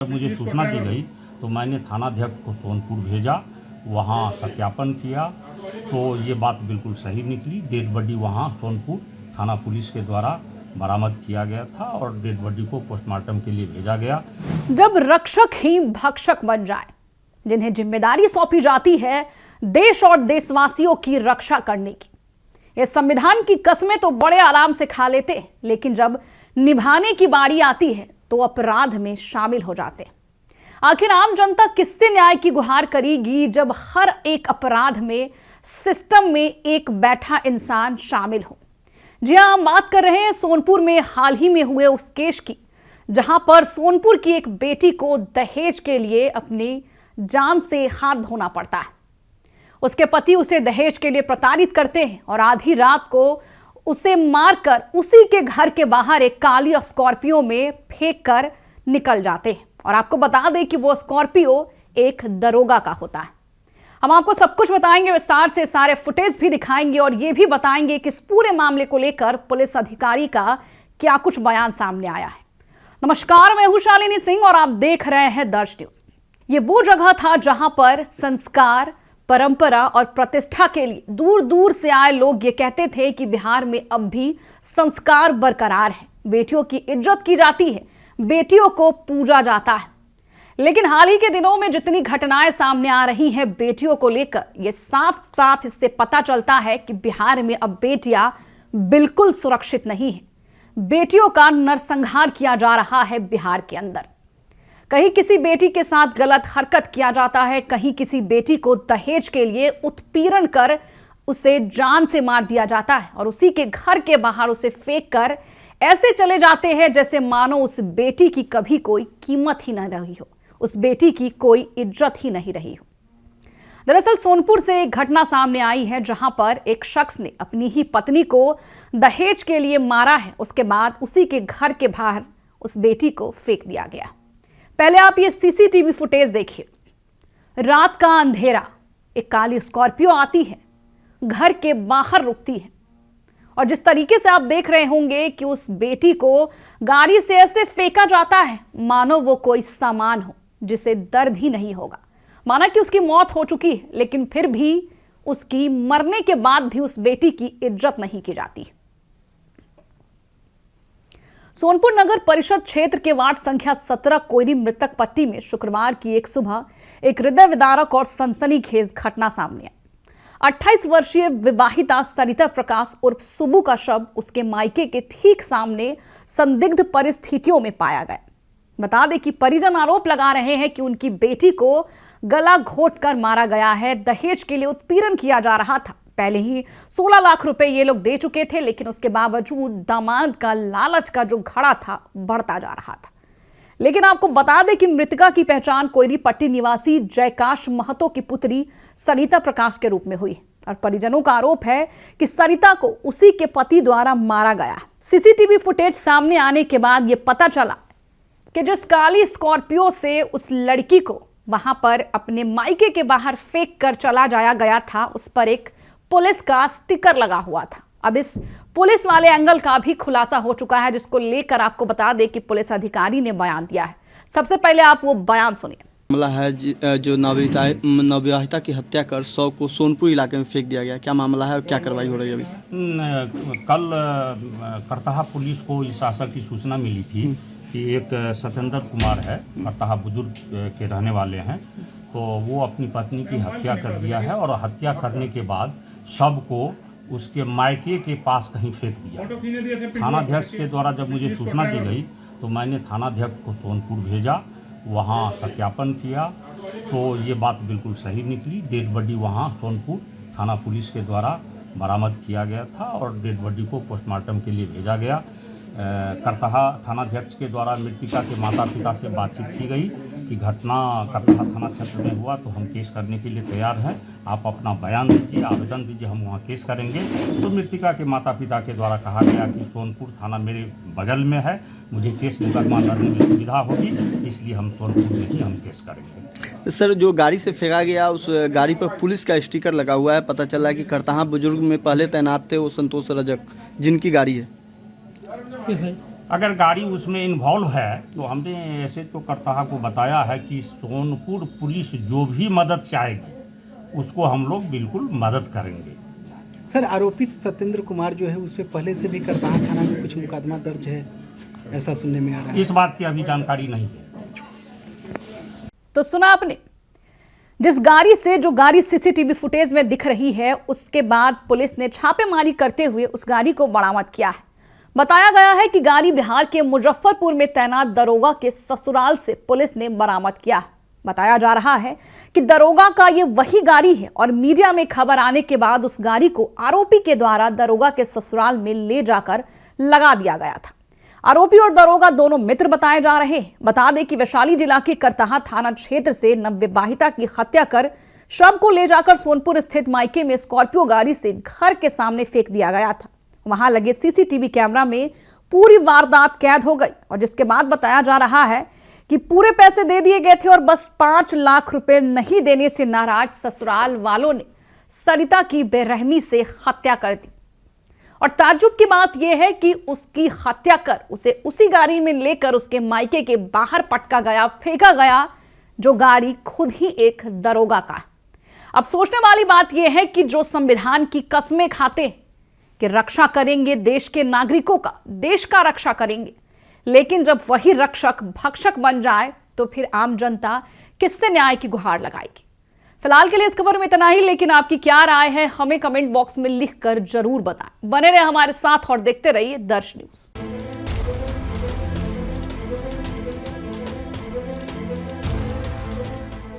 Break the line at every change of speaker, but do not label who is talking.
जब मुझे सूचना दी गई तो मैंने थानाध्यक्ष को सोनपुर भेजा, वहाँ सत्यापन किया तो ये बात बिल्कुल सही निकली। डेड बॉडी वहाँ सोनपुर थाना पुलिस के द्वारा बरामद किया गया था और डेड बॉडी को पोस्टमार्टम के लिए भेजा गया।
जब रक्षक ही भक्षक बन जाए, जिन्हें जिम्मेदारी सौंपी जाती है देश और देशवासियों की रक्षा करने की, ये संविधान की कस्में तो बड़े आराम से खा लेते हैं, लेकिन जब निभाने की बारी आती है तो अपराध में शामिल हो जाते हैं। आखिर आम जनता किससे न्याय की गुहार करेगी जब हर एक अपराध में सिस्टम में एक बैठा इंसान शामिल हो। जी हां, हम बात कर रहे हैं सोनपुर में हाल ही में हुए उस केस की, जहां पर सोनपुर की एक बेटी को दहेज के लिए अपनी जान से हाथ धोना पड़ता है। उसके पति उसे दहेज के लिए प्रताड़ित करते हैं और आधी रात को उसे मारकर उसी के घर के बाहर एक काली स्कॉर्पियो में फेंक कर निकल जाते हैं। और आपको बता दें कि वो स्कॉर्पियो एक दरोगा का होता है। हम आपको सब कुछ बताएंगे विस्तार से, सारे फुटेज भी दिखाएंगे और ये भी बताएंगे कि इस पूरे मामले को लेकर पुलिस अधिकारी का क्या कुछ बयान सामने आया है। नमस्कार, मैं हूं शालिनी सिंह और आप देख रहे हैं दर्श न्यूज। ये वो जगह था जहां पर संस्कार, परंपरा और प्रतिष्ठा के लिए दूर दूर से आए लोग ये कहते थे कि बिहार में अब भी संस्कार बरकरार है, बेटियों की इज्जत की जाती है, बेटियों को पूजा जाता है। लेकिन हाल ही के दिनों में जितनी घटनाएं सामने आ रही हैं बेटियों को लेकर, ये साफ साफ इससे पता चलता है कि बिहार में अब बेटियां बिल्कुल सुरक्षित नहीं है। बेटियों का नरसंहार किया जा रहा है बिहार के अंदर। कहीं किसी बेटी के साथ गलत हरकत किया जाता है, कहीं किसी बेटी को दहेज के लिए उत्पीड़न कर उसे जान से मार दिया जाता है और उसी के घर के बाहर उसे फेंक कर ऐसे चले जाते हैं जैसे मानो उस बेटी की कभी कोई कीमत ही न रही हो, उस बेटी की कोई इज्जत ही नहीं रही हो। दरअसल सोनपुर से एक घटना सामने आई है जहां पर एक शख्स ने अपनी ही पत्नी को दहेज के लिए मारा है। उसके बाद उसी के घर के बाहर उस बेटी को फेंक दिया गया। पहले आप ये सीसीटीवी फुटेज देखिए। रात का अंधेरा, एक काली स्कॉर्पियो आती है, घर के बाहर रुकती है और जिस तरीके से आप देख रहे होंगे कि उस बेटी को गाड़ी से ऐसे फेंका जाता है मानो वो कोई सामान हो जिसे दर्द ही नहीं होगा। माना कि उसकी मौत हो चुकी है, लेकिन फिर भी उसकी मरने के बाद भी उस बेटी की इज्जत नहीं की जाती। सोनपुर नगर परिषद क्षेत्र के वार्ड संख्या 17 कोयरी मृतक पट्टी में शुक्रवार की एक सुबह एक हृदय विदारक और सनसनीखेज घटना सामने आई। 28 वर्षीय विवाहिता सरिता प्रकाश उर्फ सुबू का शव उसके मायके के ठीक सामने संदिग्ध परिस्थितियों में पाया गया। बता दें कि परिजन आरोप लगा रहे हैं कि उनकी बेटी को गला घोंटकर मारा गया है। दहेज के लिए उत्पीड़न किया जा रहा था। पहले ही 16 लाख रुपए ये लोग दे चुके थे, लेकिन उसके बावजूद दामाद का लालच का जो घड़ा था बढ़ता जा रहा था। लेकिन आपको बता दें कि मृतका की पहचान कोयरी पट्टी निवासी जयकाश महतो की पुत्री सरिता प्रकाश के रूप में हुई और परिजनों का आरोप है कि सरिता को उसी के पति द्वारा मारा गया। सीसीटीवी फुटेज सामने आने के बाद यह पता चला कि जिस काली स्कॉर्पियो से उस लड़की को वहां पर अपने मायके के बाहर फेंक कर चला जाया गया था, उस पर एक पुलिस का स्टिकर लगा हुआ था। अब इस पुलिस वाले एंगल का भी खुलासा हो चुका है, जिसको लेकर आपको बता दें कि पुलिस अधिकारी ने बयान दिया है। सबसे पहले आप वो बयान सुनिए।
मामला है जो नवविवाहिता की हत्या कर शव को सोनपुर इलाके में फेंक दिया गया। क्या मामला है और क्या कार्रवाई हो रही है अभी?
कल करतहा पुलिस को इस आशा की सूचना मिली थी कि एक सत्येंद्र कुमार है, करतहा बुजुर्ग के रहने वाले हैं, तो वो अपनी पत्नी की हत्या कर दिया है और हत्या करने के बाद शव को उसके मायके के पास कहीं फेंक दिया। थानाध्यक्ष के द्वारा जब मुझे सूचना दी गई तो मैंने थानाध्यक्ष को सोनपुर भेजा, वहाँ सत्यापन किया तो ये बात बिल्कुल सही निकली। डेड बॉडी वहाँ सोनपुर थाना पुलिस के द्वारा बरामद किया गया था और डेड बॉडी को पोस्टमार्टम के लिए भेजा गया। करतहा थानाध्यक्ष के द्वारा मृतका के माता पिता से बातचीत की गई कि घटना करतहा थाना क्षेत्र में हुआ तो हम केस करने के लिए तैयार हैं, आप अपना बयान दीजिए, आवेदन दीजिए, हम वहाँ केस करेंगे। तो मृतका के माता पिता के द्वारा कहा गया कि सोनपुर थाना मेरे बगल में है, मुझे केस मुकदमा लड़ने में सुविधा होगी, इसलिए हम सोनपुर में ही हम केस करेंगे।
सर, जो गाड़ी से फेंका गया उस गाड़ी पर पुलिस का स्टिकर लगा हुआ है। पता चला कि करतहा बुजुर्ग में पहले तैनात थे वो संतोष रजक, जिनकी गाड़ी है।
अगर गाड़ी उसमें इन्वॉल्व है तो हमने ऐसे तो करताहा को बताया है कि सोनपुर पुलिस जो भी मदद चाहेगी उसको हम लोग बिल्कुल मदद करेंगे।
सर, आरोपित सत्येंद्र कुमार जो है उस पर पहले से भी करताहा थाना में कुछ मुकदमा दर्ज है, ऐसा सुनने में आ रहा है।
इस बात की अभी जानकारी नहीं है।
तो सुना आपने, जिस गाड़ी से जो गाड़ी सीसीटीवी फुटेज में दिख रही है उसके बाद पुलिस ने छापेमारी करते हुए उस गाड़ी को बरामद किया है। बताया गया है कि गाड़ी बिहार के मुजफ्फरपुर में तैनात दरोगा के ससुराल से पुलिस ने बरामद किया है। बताया जा रहा है कि दरोगा का ये वही गाड़ी है और मीडिया में खबर आने के बाद उस गाड़ी को आरोपी के द्वारा दरोगा के ससुराल में ले जाकर लगा दिया गया था। आरोपी और दरोगा दोनों मित्र बताए जा रहे हैं। बता दें कि वैशाली जिला के करताहा थाना क्षेत्र से नवविवाहिता की हत्या कर शव को ले जाकर सोनपुर स्थित मायके में स्कॉर्पियो गाड़ी से घर के सामने फेंक दिया गया था। वहां लगे सीसीटीवी कैमरा में पूरी वारदात कैद हो गई और जिसके बाद बताया जा रहा है कि पूरे पैसे दे दिए गए थे और बस 5 लाख रुपए नहीं देने से नाराज ससुराल वालों ने सरिता की बेरहमी से हत्या कर दी। और ताज्जुब की बात यह है कि उसकी हत्या कर उसे उसी गाड़ी में लेकर उसके मायके के बाहर पटका गया, फेंका गया, जो गाड़ी खुद ही एक दरोगा का है। अब सोचने वाली बात यह है कि जो संविधान की कस्में खाते हैं कि रक्षा करेंगे देश के नागरिकों का, देश का रक्षा करेंगे, लेकिन जब वही रक्षक भक्षक बन जाए तो फिर आम जनता किससे न्याय की गुहार लगाएगी। फिलहाल के लिए इस खबर में इतना ही, लेकिन आपकी क्या राय है हमें कमेंट बॉक्स में लिखकर जरूर बताएं। बने रहे हमारे साथ और देखते रहिए दर्श न्यूज।